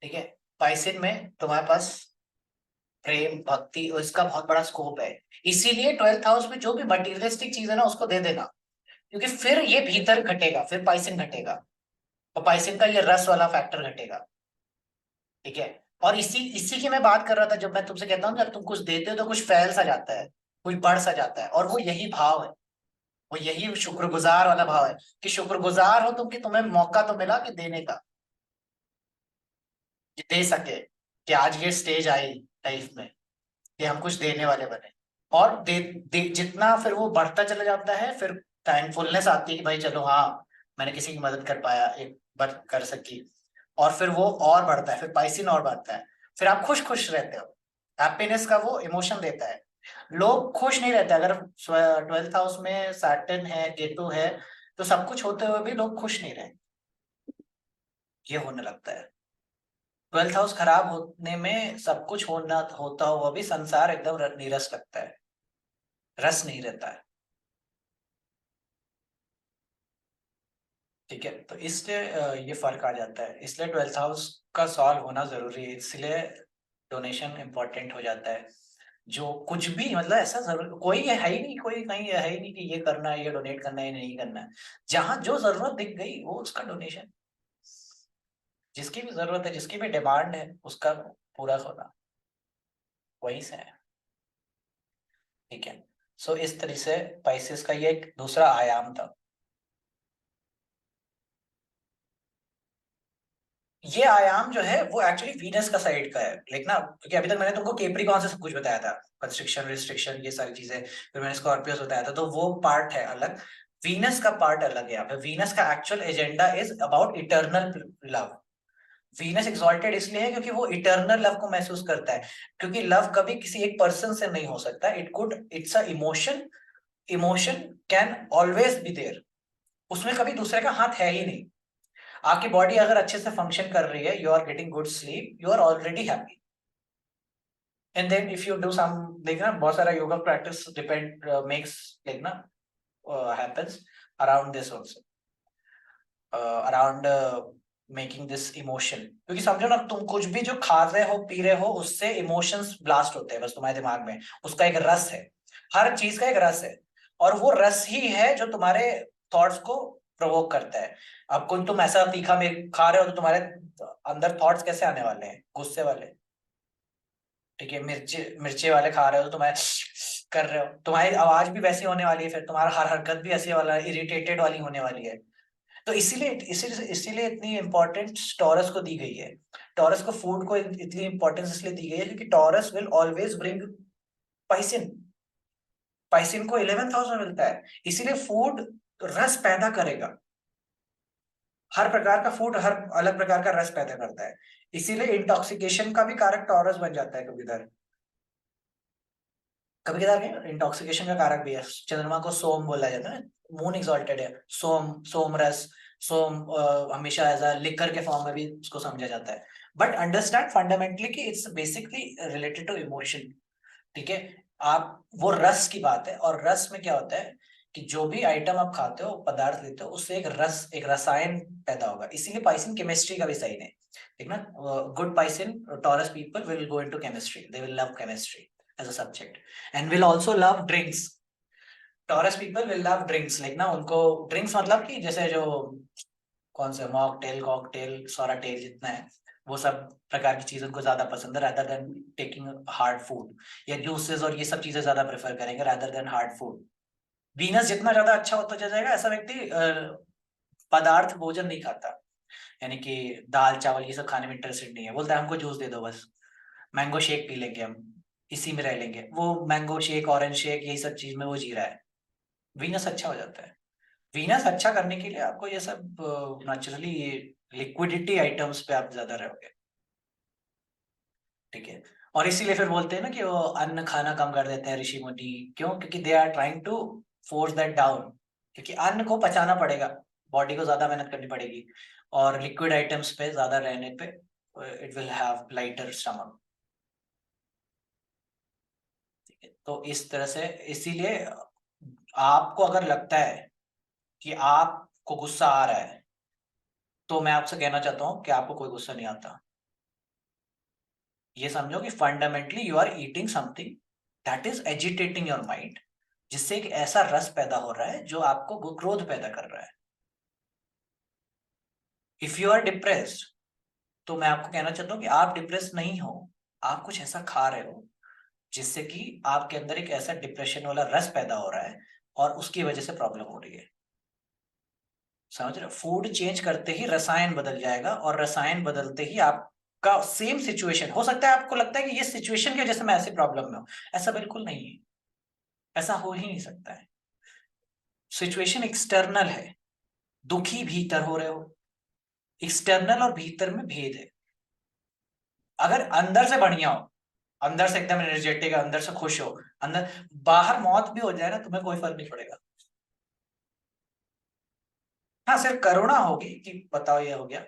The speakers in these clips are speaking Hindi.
ठीक है। पाइसिन में तुम्हारे पास प्रेम भक्ति और इसका बहुत बड़ा स्कोप है। इसीलिए 12th हाउस में जो भी मटीरियलिस्टिक चीज है ना उसको दे देना, क्योंकि फिर ये भीतर घटेगा, फिर पाइसिन घटेगा, और पाइसिन का ये रस वाला फैक्टर घटेगा। ठीक है। और इसी इसी की मैं बात कर रहा था, जब मैं तुमसे कहता हूँ जब तुम कुछ देते हो तो कुछ फैल सा जाता है, कुछ बढ़ सा जाता है, और वो यही भाव है, वो यही शुक्रगुजार वाला भाव है, कि शुक्रगुजार हो तुम कि तुम्हें मौका तो मिला कि देने का, कि दे सके, कि आज ये स्टेज आई लाइफ में कि हम कुछ देने वाले बने। और जितना फिर वो बढ़ता चला जाता है, फिर थैंकफुलनेस आती है कि भाई चलो हाँ, मैंने किसी की मदद कर पाया, एक बार कर सकी। और फिर वो और बढ़ता है, फिर पाइसिन और बढ़ता है, फिर आप खुश खुश रहते हो। हैप्पीनेस का वो इमोशन देता है। लोग खुश नहीं रहते अगर 12th हाउस में सैटर्न है, केतु है, तो सब कुछ होते हुए भी लोग खुश नहीं रहे, ये होने लगता है। 12th हाउस खराब होने में सब कुछ होना होता हुआ भी संसार एकदम नीरस लगता है, रस नहीं रहता है। ठीक है, तो इसलिए ये फर्क आ जाता है, इसलिए 12th हाउस का सॉल्व होना जरूरी है, इसलिए डोनेशन इंपॉर्टेंट हो जाता है। जो कुछ भी मतलब ऐसा जरूर कोई है ही नहीं, कोई कहीं है ही नहीं कि ये करना है, ये डोनेट करना है, ये नहीं करना है। जहां जो जरूरत दिख गई वो उसका डोनेशन, जिसकी भी जरूरत है, जिसकी भी डिमांड है, उसका पूरा होना वहीं से है। ठीक है। सो इस तरह से पाइसेस का ये एक दूसरा आयाम था। ये आयाम जो है वो एक्चुअली वीनस का साइड का है, लेकिन ना, क्योंकि अभी तक मैंने तुमको केप्रिकॉन से सब कुछ बताया था, कंस्ट्रिक्शन रिस्ट्रिक्शन ये सारी चीजें, फिर मैंने स्कॉर्पियोस बताया था, तो वो पार्ट है अलग। वीनस का पार्ट अलग है यहाँ पे। वीनस का actual agenda is about eternal love. Venus exalted इसलिए है क्योंकि वो इटर्नल लव को महसूस करता है, क्योंकि लव कभी किसी एक पर्सन से नहीं हो सकता, it's a emotion. Emotion can always be there, उसमें कभी दूसरे का हाथ है ही नहीं। आपकी बॉडी अगर अच्छे से फंक्शन कर रही है, you are getting good sleep, you are already happy. And then if you do some, देखना बहुत सारा योगा प्रैक्टिस डिपेंड मेक्स, देखना happens around this also, around making this emotion. क्योंकि समझो ना, तुम कुछ भी जो खा रहे हो पी रहे हो उससे इमोशंस ब्लास्ट होते हैं बस तुम्हारे दिमाग में, उसका एक रस है, हर चीज का एक रस है। और वो रस ही है जो तुम्हारे थॉट्स को प्रोवोक करता है। अब कोई तुम ऐसा तीखा में खा रहे हो तो तुम्हारे अंदर थॉट्स कैसे आने वाले हैं, गुस्से वाले। ठीक है, मिर्चे मिर्चे वाले खा रहे हो तो तुम्हारे कर रहे हो, तुम्हारी आवाज भी वैसी होने वाली है, फिर तुम्हारा हर हरकत भी ऐसी वाला इरिटेटेड वाली होने वाली है। तो इसीलिए इतनी इंपॉर्टेंस टॉरस को दी गई है। टॉरस को फूड को इतनी इंपॉर्टेंस इसलिए दी गई है क्योंकि टॉरस विल ऑलवेज ब्रिंग पाइसिन। पाइसिन को 11th हाउस में मिलता है, इसीलिए फूड रस पैदा करेगा। हर प्रकार का फूड हर अलग प्रकार का रस पैदा करता है, इसीलिए इंटॉक्सिकेशन का भी कारक टॉरस बन जाता है कभी कभार। कभी कभार इंटॉक्सिकेशन का कारक भी है। चंद्रमा को सोम बोला जाता है ना, मून एक्सॉल्टेड है, सोम सोम रस। सोम हमेशा एज अ लिकर के फॉर्म में भी उसको समझा जाता है। बट अंडरस्टैंड फंडामेंटली कि it's basically related to emotion. ठीक है। आप वो रस की बात है, और रस में क्या होता है कि जो भी आइटम आप खाते हो, पदार्थ लेते हो, उससे एक रस, एक रसायन पैदा होगा। इसीलिए पाइसिन केमिस्ट्री का भी साइन है। ठीक ना। Good Pisces Taurus people will go into chemistry, they will love chemistry as a subject, and will also love drinks. Taurus people will love drinks, like ना, उनको ड्रिंक्स मतलब कि जैसे जो कौन से मॉकटेल कॉकटेल सोरा टेल जितना है, वो सब प्रकार की चीज उनको ज्यादा पसंद है, rather than taking hard food. या जूसेस और ये सब चीजें ज्यादा प्रेफर करेंगे rather देन हार्ड फूड। वीनस जितना ज्यादा अच्छा होता चला जाएगा, ऐसा व्यक्ति पदार्थ भोजन नहीं खाता, यानी कि दाल चावल ये सब खाने में इंटरेस्टेड नहीं है, बोलता है हमको जूस दे दो बस, मैंगो शेक पी लेंगे हम, इसी में रह लेंगे। वो मैंगो शेक, ऑरेंज शेक, यही सब चीज में वो जी रहा है। वीनस अच्छा हो जाता है। वीनस अच्छा करने के लिए आपको ये सब नेचुरली ये लिक्विडिटी आइटम्स पे आप ज्यादा रहोगे। ठीक है। और इसीलिए फिर बोलते हैं ना कि वो अन्न खाना कम कर देते हैं ऋषि मुनि, क्यों? क्योंकि they are trying to force that down, क्योंकि अन्न को पचाना पड़ेगा, बॉडी को ज्यादा मेहनत करनी पड़ेगी, और लिक्विड आइटम्स पे ज्यादा रहने पे it will have lighter stomach. ठीक है, तो इस तरह से, इसीलिए आपको अगर लगता है कि आपको गुस्सा आ रहा है, तो मैं आपसे कहना चाहता हूँ कि आपको कोई गुस्सा नहीं आता। ये समझो कि fundamentally you are eating something that is agitating your mind, जिससे एक ऐसा रस पैदा हो रहा है जो आपको क्रोध पैदा कर रहा है। इफ यू आर डिप्रेस्ड, तो मैं आपको कहना चाहता हूँ कि आप डिप्रेस नहीं हो, आप कुछ ऐसा खा रहे हो जिससे कि आपके अंदर एक ऐसा डिप्रेशन वाला रस पैदा हो रहा है और उसकी वजह से प्रॉब्लम हो रही है। समझ रहे हो? फूड चेंज करते ही रसायन बदल जाएगा, और रसायन बदलते ही आपका सेम सिचुएशन हो सकता है। आपको लगता है कि ये सिचुएशन की वजह से मैं ऐसे प्रॉब्लम में हूं, ऐसा बिल्कुल नहीं है, ऐसा हो ही नहीं सकता है। सिचुएशन एक्सटर्नल है, दुखी भीतर हो रहे हो, एक्सटर्नल और भीतर में भेद है। अगर अंदर से बढ़िया हो, अंदर से एकदम एनर्जेटिक, अंदर से खुश हो, अंदर, बाहर मौत भी हो जाए ना, तुम्हें कोई फर्क नहीं पड़ेगा। हाँ, सिर्फ करुणा होगी कि बताओ ये हो गया,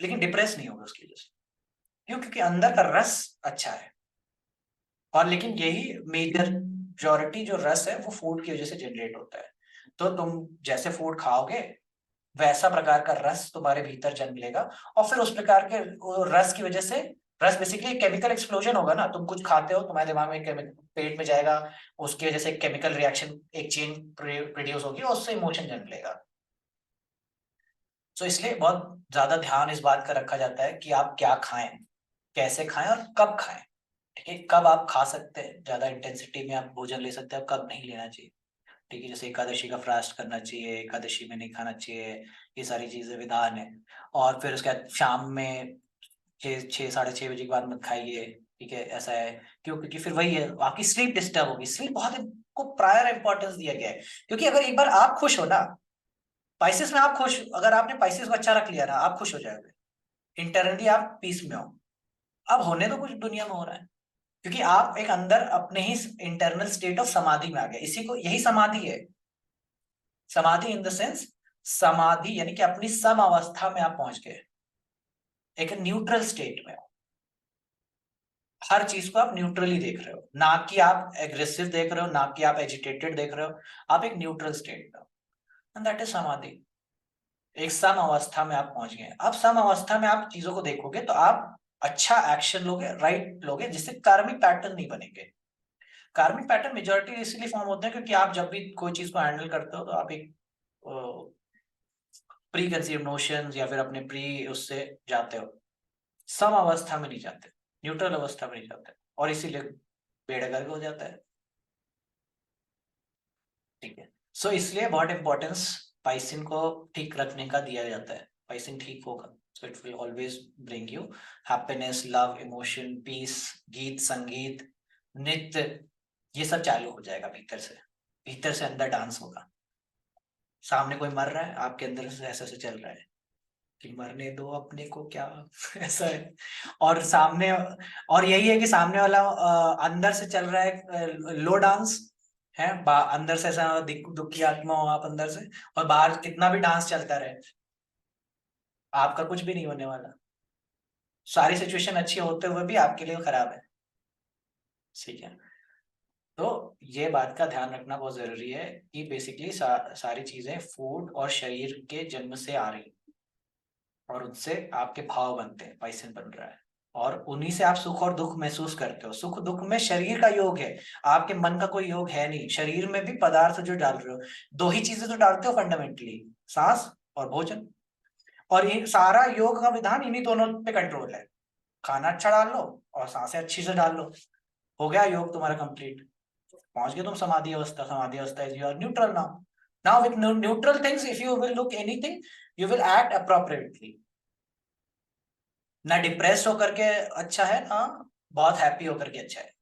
लेकिन डिप्रेस नहीं होगा उसकी वजह से। क्यों? क्योंकि अंदर का रस अच्छा है। और लेकिन यही मेजर मेजॉरिटी जो रस है वो फूड की वजह से जनरेट होता है। तो तुम जैसे फूड खाओगे वैसा प्रकार का रस तुम्हारे भीतर जन्म लेगा, और फिर उस प्रकार के वो रस की वजह से, रस बेसिकली केमिकल एक्सप्लोजन होगा ना। तुम कुछ खाते हो, तुम्हारे दिमाग में पेट में जाएगा, उसकी वजह से केमिकल रिएक्शन, एक चेन प्रोड्यूस होगी और उससे इमोशन जन्म लेगा। तो इसलिए बहुत ज्यादा ध्यान इस बात का रखा जाता है कि आप क्या खाएं, कैसे खाएं और कब खाएं। ठीक है, कब आप खा सकते हैं, ज्यादा इंटेंसिटी में आप भोजन ले सकते हैं, कब नहीं लेना चाहिए। ठीक है, जैसे एकादशी का फास्ट करना चाहिए, एकादशी में नहीं खाना चाहिए, ये सारी चीजें विधान है। और फिर उसके बाद शाम में 6-6, 6:30 बजे के बाद मत खाइए। ठीक है, ऐसा है। क्यों? क्योंकि फिर वही है, आपकी स्लीप डिस्टर्ब होगी। स्लीप बहुत को प्रायर इंपॉर्टेंस दिया गया है, क्योंकि अगर एक बार आप खुश हो ना, पाइसेस में आप खुश, अगर आपने पाइसेस को अच्छा रख लिया ना, आप खुश हो जाओगे, इंटरनली आप पीस में हो। अब होने तो कुछ दुनिया में हो रहा है, क्योंकि आप एक अंदर अपने ही इंटरनल स्टेट ऑफ समाधि में आ गए। इसी को, यही समाधि है। समाधि इन द सेंस, समाधि यानी कि अपनी सम अवस्था में आप पहुंच गए, एक न्यूट्रल स्टेट में हो। हर चीज को आप न्यूट्रली देख रहे हो, ना कि आप एग्रेसिव देख रहे हो, ना कि आप एजिटेटेड देख रहे हो। आप एक न्यूट्रल स्टेट में हो, एंड दैट इज समाधि। एक सम अवस्था में आप पहुंच गए। अब सम अवस्था में आप चीजों को देखोगे तो आप अच्छा एक्शन लोगे, राइट लोगे, जिससे कार्मिक पैटर्न नहीं बनेंगे। कार्मिक पैटर्न मेजोरिटी इसलिए फॉर्म होते हैं क्योंकि आप जब भी कोई चीज को हैंडल करते हो तो आप एक प्री कंसीव नोशन या फिर अपने प्री उससे जाते हो, सम अवस्था में नहीं जाते, न्यूट्रल अवस्था में नहीं जाते, और इसीलिए बेड़गर्ग हो जाता है। ठीक है, सो इसलिए बहुत इंपॉर्टेंस पाइसिन को ठीक रखने का दिया जाता है। पाइसिन ठीक होगा, so it will always bring you happiness, love, emotion, peace. गीत, संगीत, नृत्य, ये सब चालू हो जाएगा भीतर से। भीतर से अंदर डांस होगा। सामने कोई मर रहा है, आपके अंदर से ऐसे ऐसे चल रहा है कि मरने दो अपने को, क्या ऐसा है। और सामने, और यही है कि सामने वाला अंदर से चल रहा है लो डांस है, अंदर से ऐसा दुखी आत्मा हो आप अंदर से, और बाहर कितना भी डांस चलता रहे, आपका कुछ भी नहीं होने वाला। सारी सिचुएशन अच्छी होते हुए भी आपके लिए खराब है। ठीक है, तो ये बात का ध्यान रखना बहुत जरूरी है कि बेसिकली सारी चीजें फूड और शरीर के जन्म से आ रही, और उनसे आपके भाव बनते हैं, पाइसन बन रहा है, और उन्हीं से आप सुख और दुख महसूस करते हो। सुख दुख में शरीर का योग है, आपके मन का कोई योग है नहीं। शरीर में भी पदार्थ जो डाल रहे हो, दो ही चीजें तो डालते हो फंडामेंटली, सांस और भोजन। और ये सारा योग का विधान इन्हीं दोनों पे कंट्रोल है। खाना अच्छा डाल लो और सांसें अच्छी से डाल लो, हो गया योग तुम्हारा कंप्लीट। पहुंच गए तुम समाधि अवस्था। समाधि अवस्था is, you are neutral now. Now with neutral things, if you will look anything, you will act appropriately. ना डिप्रेस होकर के अच्छा है, ना बहुत हैप्पी होकर के अच्छा है।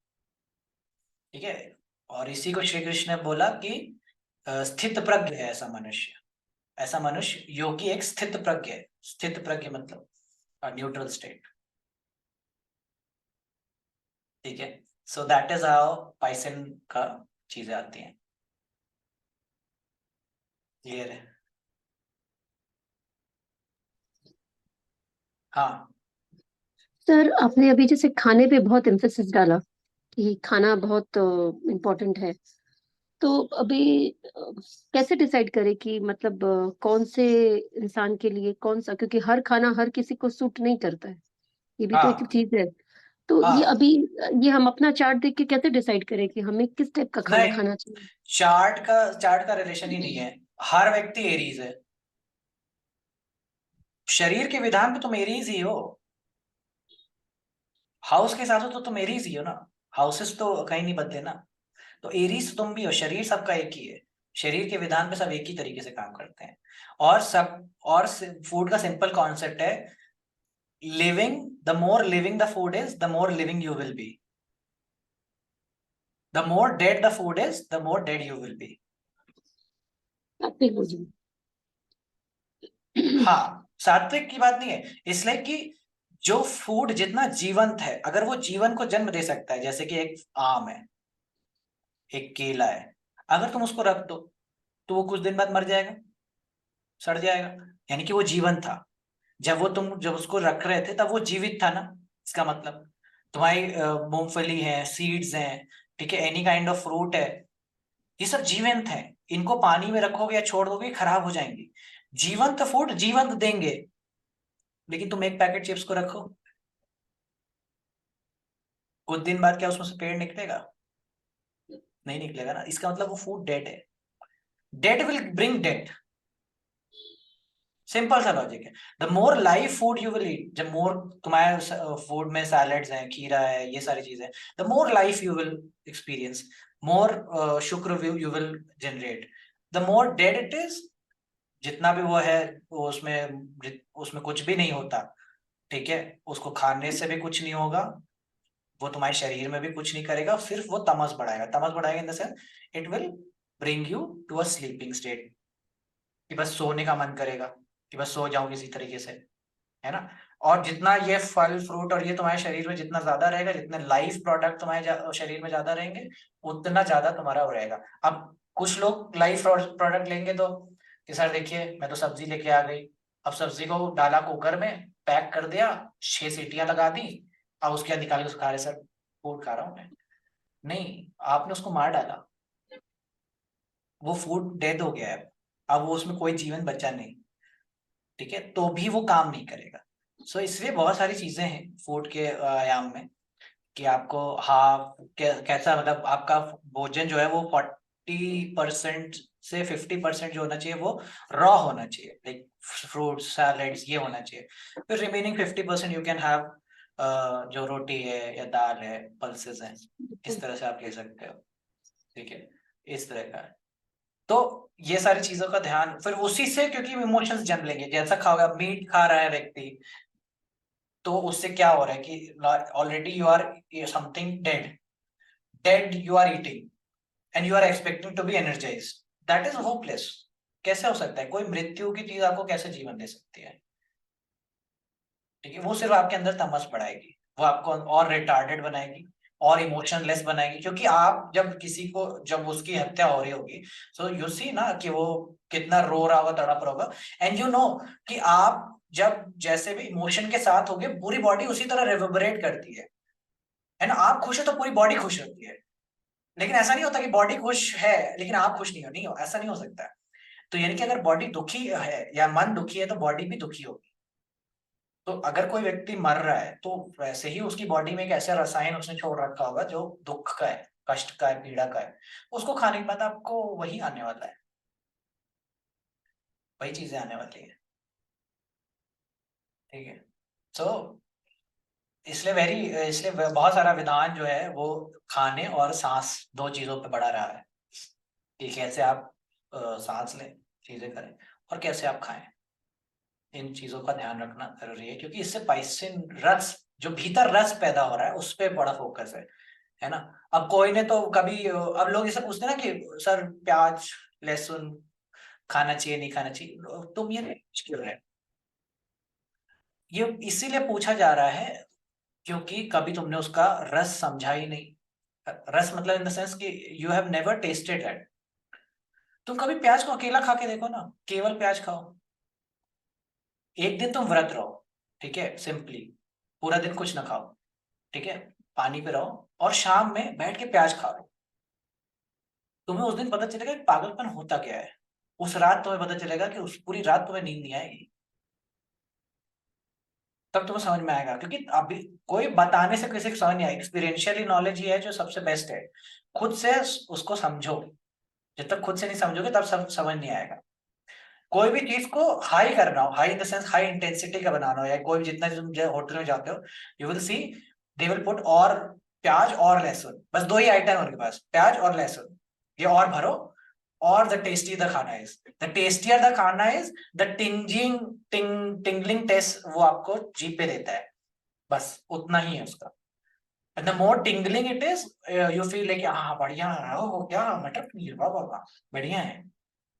ठीक है, और इसी को श्री कृष्ण ने बोला कि स्थित प्रज्ञ है ऐसा मनुष्य। ऐसा मनुष्य योगी एक स्थित प्रज्ञ है। स्थित प्रज्ञ मतलब न्यूट्रल स्टेट। ठीक है, सो दैट इज हाउ पाइसन का चीजें आती हैं। क्लियर है? हाँ। सर, आपने अभी जैसे खाने पे बहुत एम्फेसिस डाला कि खाना बहुत इम्पोर्टेंट है। तो अभी कैसे डिसाइड करें कि मतलब कौन से इंसान के लिए कौन सा, क्योंकि हर खाना हर किसी को सूट नहीं करता है। ये भी तो एक हाँ, चीज है। तो ये हाँ अभी ये हम अपना चार्ट देख के कैसे डिसाइड करें कि हमें किस टाइप का खाना नहीं, खाना चाहिए? चार्ट का रिलेशन ही नहीं है। हर व्यक्ति एरीज है। शरीर के विधान पे तुम एरीज ही हो। हाउस के हिसाब से तो तुम एरीज ही हो ना। हाउसेस तो कहीं नहीं बदले ना। तो एरीज तुम भी हो, शरीर सबका एक ही है। शरीर के विधान पे सब एक ही तरीके से काम करते हैं। और सब और फूड का सिंपल कॉन्सेप्ट है, living, the more living the food is, the more living you will be. The more dead the food is, the more dead you will be. सात्विक भोजन। हाँ, सात्विक की बात नहीं है, इसलिए कि जो फूड जितना जीवंत है, अगर वो जीवन को जन्म दे सकता है, जैसे कि एक आम है, एक केला है, अगर तुम उसको रख दो तो वो कुछ दिन बाद मर जाएगा, सड़ जाएगा। यानी कि वो जीवन था। जब उसको रख रहे थे तब वो जीवित था ना। इसका मतलब तुम्हारी मूंगफली है, सीड्स हैं, ठीक है, एनी काइंड ऑफ फ्रूट है, ये सब जीवंत है। इनको पानी में रखोगे या छोड़ दोगे खराब हो जाएंगे। जीवंत फूड जीवंत देंगे। लेकिन तुम एक पैकेट चिप्स को रखो, कुछ दिन बाद क्या उसमें से पेड़ निकलेगा? नहीं निकलेगा ना। इसका मतलब वो फूड डेड है। Dead will bring dead. Simple सा लॉजिक है। The more live food you will eat, जब मोर तुम्हारे फूड में सैलड्स हैं, खीरा है, ये सारी चीजें, the more life you will experience, more शुक्र you will generate. The more dead it is, जितना भी वो है, वो उसमें कुछ भी नहीं होता, ठीक है, उसको खाने से भी कुछ नहीं होगा, वो तुम्हारे शरीर में भी कुछ नहीं करेगा, सिर्फ वो तमस बढ़ाएगा in the sense, it will bring you to a sleeping state, कि बस सोने का मन करेगा, कि बस सो जाऊं किसी तरीके से, है ना। और जितना ये फल फ्रूट और ये तुम्हारे शरीर में जितना ज्यादा रहेगा, जितने लाइफ प्रोडक्ट तुम्हारे शरीर में ज्यादा रहेंगे, उतना ज्यादा तुम्हारा वो रहेगा। अब कुछ लोग लाइफ प्रोडक्ट लेंगे तो, कि सर देखिए मैं तो सब्जी लेके आ गई, अब सब्जी को डाला कुकर में, पैक कर दिया, 6 सीटियां लगा दी, अब उसके बाद निकाल के खा रहे, सर फूड खा रहा हूँ मैं। नहीं, आपने उसको मार डाला, वो फूड डेड हो गया है। अब वो उसमें कोई जीवन बचा नहीं, ठीक है, तो भी वो काम नहीं करेगा। सो इसलिए बहुत सारी चीजें हैं फूड के आयाम में, कि आपको, हाँ, कैसा मतलब आपका भोजन जो है वो 40% से 50% जो होना चाहिए वो रॉ होना चाहिए, लाइक फ्रूट सैलेड्स ये होना चाहिए। फिर रिमेनिंग 50% यू कैन हैव जो रोटी है या दाल है, पल्सेस हैं, इस तरह से आप ले सकते हो, ठीक है, इस तरह का है। तो ये सारी चीजों का ध्यान फिर उसी से, क्योंकि इमोशंस जन्म लेंगे, जैसा खाओगे, अब मीट खा रहा है व्यक्ति, तो उससे क्या हो रहा है कि already you are something dead, you are eating and you are expecting to be energize, that is hopeless. कैसे हो सकता है? कोई मृत्यु की चीज आपको कैसे जीवन दे सकती है? ठीक है, वो सिर्फ आपके अंदर तमस बढ़ाएगी, वो आपको और रिटार्डेड बनाएगी, और इमोशनलेस बनाएगी, क्योंकि आप जब किसी को, जब उसकी हत्या हो रही होगी, सो यू सी ना कि वो कितना रो रहा होगा, तड़प रहा होगा, एंड यू नो कि आप जब जैसे भी इमोशन के साथ होगे, पूरी बॉडी उसी तरह रिवर्बरेट करती है ना। आप खुश हो तो पूरी बॉडी खुश होती है। लेकिन ऐसा नहीं होता कि बॉडी खुश है लेकिन आप खुश नहीं हो, नहीं हो, ऐसा नहीं हो सकता। तो यानी कि अगर बॉडी दुखी है या मन दुखी है तो बॉडी भी दुखी होगी। तो अगर कोई व्यक्ति मर रहा है तो वैसे ही उसकी बॉडी में एक ऐसा रसायन उसने छोड़ रखा होगा जो दुख का है, कष्ट का है, पीड़ा का है। उसको खाने के बाद आपको वही आने वाला है, वही चीजें आने वाली है, ठीक है। सो इसलिए बहुत सारा विधान जो है वो खाने और सांस दो चीजों पे बढ़ा रहा है, कि कैसे आप सांस लें, चीजें करें, और कैसे आप खाएं। इन चीजों का ध्यान रखना जरूरी है, क्योंकि इससे पाइसिन रस, जो भीतर रस पैदा हो रहा है, उस पर बड़ा फोकस है ना। अब कोई ने तो कभी अब लोग इसे पूछते हैं ना कि सर प्याज लहसुन खाना चाहिए नहीं खाना चाहिए, तुम ये क्यों है? ये इसीलिए पूछा जा रहा है क्योंकि कभी तुमने उसका रस समझा ही नहीं। रस मतलब इन द सेंस कि you have never tested that. तुम कभी प्याज को अकेला खा के देखो ना, केवल प्याज खाओ, एक दिन तुम व्रत रहो, ठीक है, सिंपली पूरा दिन कुछ ना खाओ, ठीक है, पानी पे रहो, और शाम में बैठ के प्याज खा लो, तुम्हें उस दिन पता चलेगा कि पागलपन होता क्या है। उस रात तुम्हें पता चलेगा कि उस पूरी रात तुम्हें नींद नहीं आएगी। तब तुम्हें समझ में आएगा, क्योंकि अभी कोई बताने से किसी को समझ नहीं आएगा। एक्सपीरियंशियली नॉलेज ही है जो सबसे बेस्ट है। खुद से उसको समझो, जब तक खुद से नहीं समझोगे तब सब समझ नहीं आएगा। कोई भी चीज को हाई करना हो, high in the sense high intensity का बनाना हो, या कोई भी जितना तुम होटल में जाते हो, you will see they will put और प्याज और लहसुन, बस दो ही आइटम है उनके पास, प्याज और लहसुन। ये और भरो, और द टेस्टी द खाना इज, द टेस्टियर द खाना इज, द टिंगलिंग टेस्ट वो आपको जीप पे देता है, बस उतना ही है उसका। And the more tingling it is, you feel like हाँ बढ़िया है, ओ क्या मटर पनीर, वाह वाह वाह, बढ़िया है,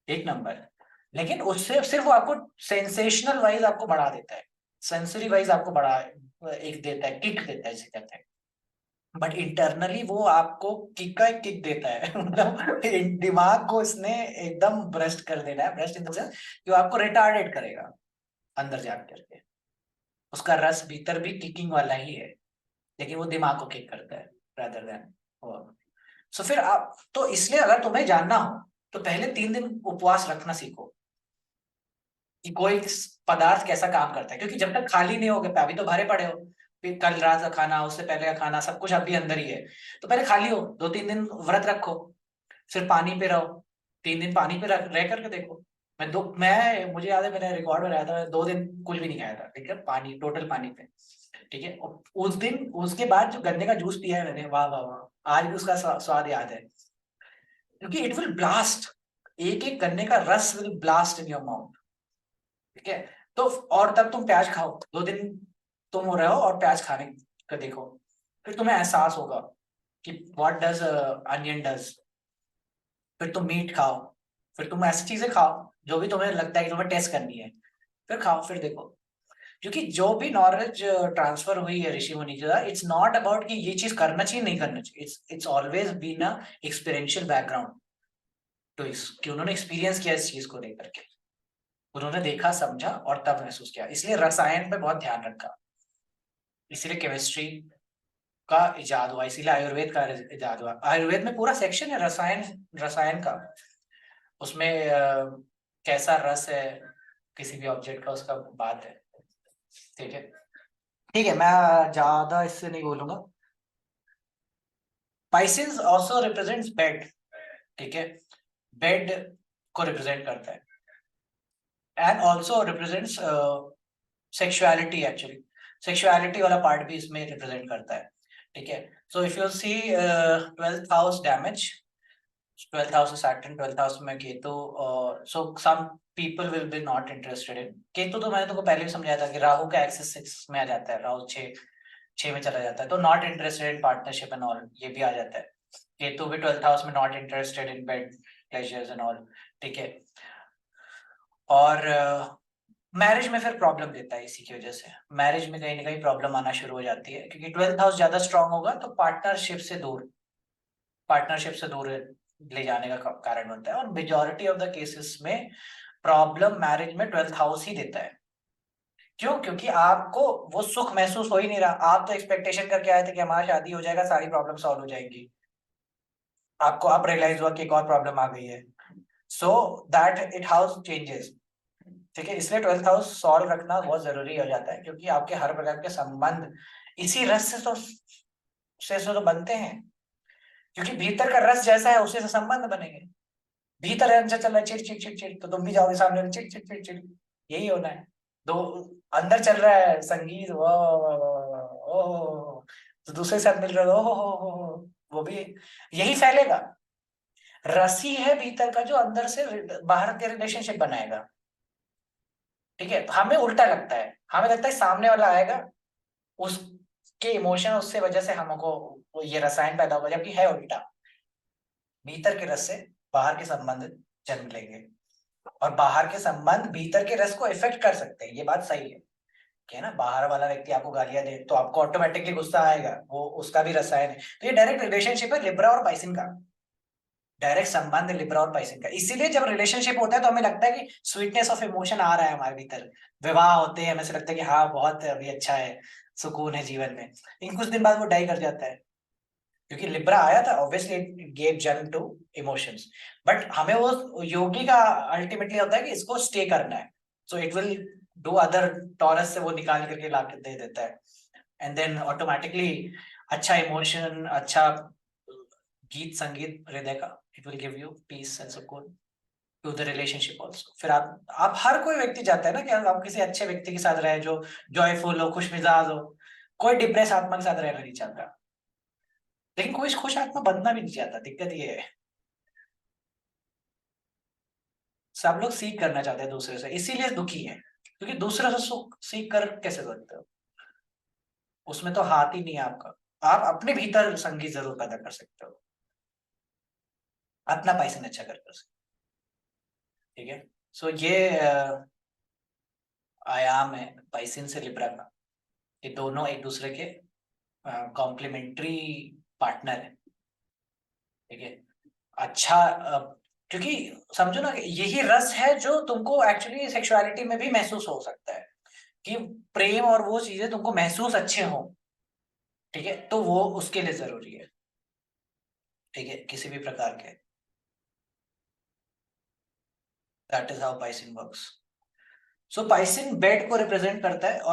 एक नंबर। लेकिन उससे सिर्फ वो आपको सेंसेशनल वाइज आपको बढ़ा देता है, सेंसरी वाइज आपको बढ़ा एक देता है, किक देता है जिसे कहते हैं। बट इंटरनली वो आपको किक का किक देता है मतलब दिमाग को इसने एकदम ब्रस्ट कर देना है, ब्रस्ट इन द सेंस कि वो आपको रिटार्डेड करेगा अंदर जा करके। उसका रस भीतर भी किकिंग वाला ही है, लेकिन वो दिमाग को किक करता है रादर देन वो। सो फिर आप तो इसलिए अगर तुम्हें जानना हो तो पहले 3 दिन उपवास रखना सीखो कि कोई पदार्थ कैसा काम करता है, क्योंकि जब तक खाली नहीं होगे, अभी तो भरे पड़े हो, फिर कल रात का खाना, उससे पहले का खाना, सब कुछ अभी अंदर ही है। तो पहले खाली हो, 2-3 दिन व्रत रखो, फिर पानी पे रहो, 3 दिन पानी पे रह करके देखो। मैं मुझे याद है मैंने रिकॉर्ड में रहा था, 2 दिन कुछ भी नहीं खाया था, ठीक है, पानी, टोटल पानी पे, ठीक है। और उस दिन उसके बाद जो गन्ने का जूस पिया है मैंने, वाह वाह वाह, आज भी उसका स्वाद याद है, क्योंकि इट विल ब्लास्ट, एक एक गन्ने का रस will blast in your mouth, ठीक है। तो और तब तुम प्याज खाओ, 2 दिन तुम हो रहे हो और प्याज खाने का देखो, फिर तुम्हें एहसास होगा कि व्हाट डज अनियन डज। फिर तुम मीट खाओ, फिर तुम ऐसी चीजें खाओ जो भी तुम्हें लगता है कि तुम्हें टेस्ट करनी है, फिर खाओ, फिर देखो। क्योंकि जो भी नॉलेज ट्रांसफर हुई है ऋषि मुनि का, इट्स नॉट अबाउट कि ये चीज करना चाहिए नहीं करना चाहिए, it's always been a experiential background तो कि उन्होंने एक्सपीरियंस किया इस चीज को लेकर के, उन्होंने देखा समझा और तब महसूस किया, इसलिए रसायन पे बहुत ध्यान रखा, इसीलिए केमिस्ट्री का इजाद हुआ, इसीलिए आयुर्वेद का इजाद हुआ। आयुर्वेद में पूरा सेक्शन है रसायन, रसायन का, उसमें कैसा रस है किसी भी ऑब्जेक्ट का, उसका बात है, ठीक है। ठीक है, मैं ज्यादा इससे नहीं बोलूंगा। पाइसेस ऑल्सो रिप्रेजेंट्स बेड, ठीक है, बेड को रिप्रेजेंट करता है, and also represents sexuality, actually sexuality वाला पार्ट भी इसमें रिप्रेजेंट करता है, ठीक है। So if you see 12th house damage, 12th house is Saturn, 12th house में Ketu, so some people will be not interested in Ketu. तो मैंने तुमको पहले भी समझाया था कि राहु का एक्सिस 6 में आ जाता है, राहु 6 में चला जाता है, तो not interested in partnership and all, ये भी आ जाता है। केतु भी 12th हाउस में not interested in bed pleasures and all, ठीक है। और मैरिज में फिर प्रॉब्लम देता है, इसी की वजह से मैरिज में कहीं ना कहीं प्रॉब्लम आना शुरू हो जाती है, क्योंकि 12th हाउस ज्यादा स्ट्रांग होगा तो पार्टनरशिप से दूर ले जाने का कारण बनता है। और मेजोरिटी ऑफ द केसेस में प्रॉब्लम मैरिज में 12th हाउस ही देता है। क्यों? क्योंकि आपको वो सुख महसूस हो ही नहीं रहा, आप तो एक्सपेक्टेशन करके आए थे कि हमारा शादी हो जाएगा, सारी प्रॉब्लम सॉल्व हो जाएंगी, आपको अब रियलाइज हुआ कि एक और प्रॉब्लम आ गई है, so that it house changes, ठीक है। इसलिए 12th हाउस सॉल्व रखना बहुत जरूरी हो जाता है, क्योंकि आपके हर प्रकार के संबंध इसी रस से तो बनते हैं, क्योंकि भीतर का रस जैसा है उसी से संबंध बनेंगे। भीतर अच्छा चल रहा है चिड़ चिड़ चिड़ चिड़, तो तुम भी जाओगे सामने में चिड़ चिड़ चिड़ चिड़, यही होना है। दो अंदर चल रहा है संगीत, वाह वाह वाह वाह, ओह, तो दूसरे के साथ मिल रहा है, ओहो हो, वो भी यही फैलेगा। रसी है भीतर का जो अंदर से बाहर के रिलेशनशिप बनाएगा, ठीक है। तो हमें उल्टा लगता है, हमें लगता है सामने वाला आएगा, उसके इमोशन उससे वजह से हमको ये रसायन पैदा होगा, जबकि है उल्टा, भीतर के रस से बाहर के संबंध जन्म लेंगे, और बाहर के संबंध भीतर के रस को इफेक्ट कर सकते हैं, ये बात सही है कि है ना। बाहर वाला व्यक्ति आपको गालियां दे तो आपको ऑटोमेटिकली गुस्सा आएगा, वो उसका भी रसायन है। तो ये डायरेक्ट रिलेशनशिप है लिब्रा और पाइसिन का, डायरेक्ट संबंध लिब्रा और पाइसिन का। इसीलिए जब रिलेशनशिप होता है तो हमें लगता है कि स्वीटनेस ऑफ इमोशन आ रहा है हमारे भीतर, विवाह होते हैं हमें से लगता है कि हाँ बहुत अभी अच्छा है, सुकून है जीवन में, लेकिन कुछ दिन बाद वो डाई कर जाता है, क्योंकि लिब्रा आया था, ऑब्वियसली इट गेव जन्म टू इमोशंस, बट हमें वो योगी का अल्टीमेटली होता है कि इसको स्टे करना है, so it will do other टॉरस से वो निकाल करके ला के दे देता है, एंड देन ऑटोमेटिकली अच्छा इमोशन, अच्छा गीत संगीत हृदय का, it will give you peace and सुकून टू द रिलेशनशिप ऑल्सो। फिर आप हर कोई व्यक्ति चाहता है ना कि आप किसी अच्छे व्यक्ति के साथ रहे जो जॉयफुल हो, खुश मिजाज हो। कोई डिप्रेस आत्मा के साथ रहना नहीं चाहता, लेकिन कोई खुश आत्मा बनना भी नहीं चाहता, दिक्कत ये है। सब लोग सीख करना चाहते हैं दूसरे से, इसीलिए दुखी है, क्योंकि दूसरे से सुख सीख कर कैसे सकते हो, उसमें तो हाथ ही नहीं है आपका। आप अपने भीतर संगीत जरूर पैदा कर सकते हो, अपना पाइसन अच्छा कर सकते हो, ठीक है। सो ये आयाम है पाइसिन से लिब्रा का, ये दोनों एक दूसरे के कॉम्प्लीमेंट्री पार्टनर है, ठीक है। अच्छा क्योंकि समझो ना कि यही रस है जो तुमको एक्चुअली सेक्सुअलिटी में भी महसूस हो सकता है, कि प्रेम और वो चीजें तुमको महसूस अच्छे हो, ठीक है, तो वो उसके लिए जरूरी है, ठीक है, किसी भी प्रकार के। That is how Pisces works. So Pisces bed को रिप्रेजेंट करता है, और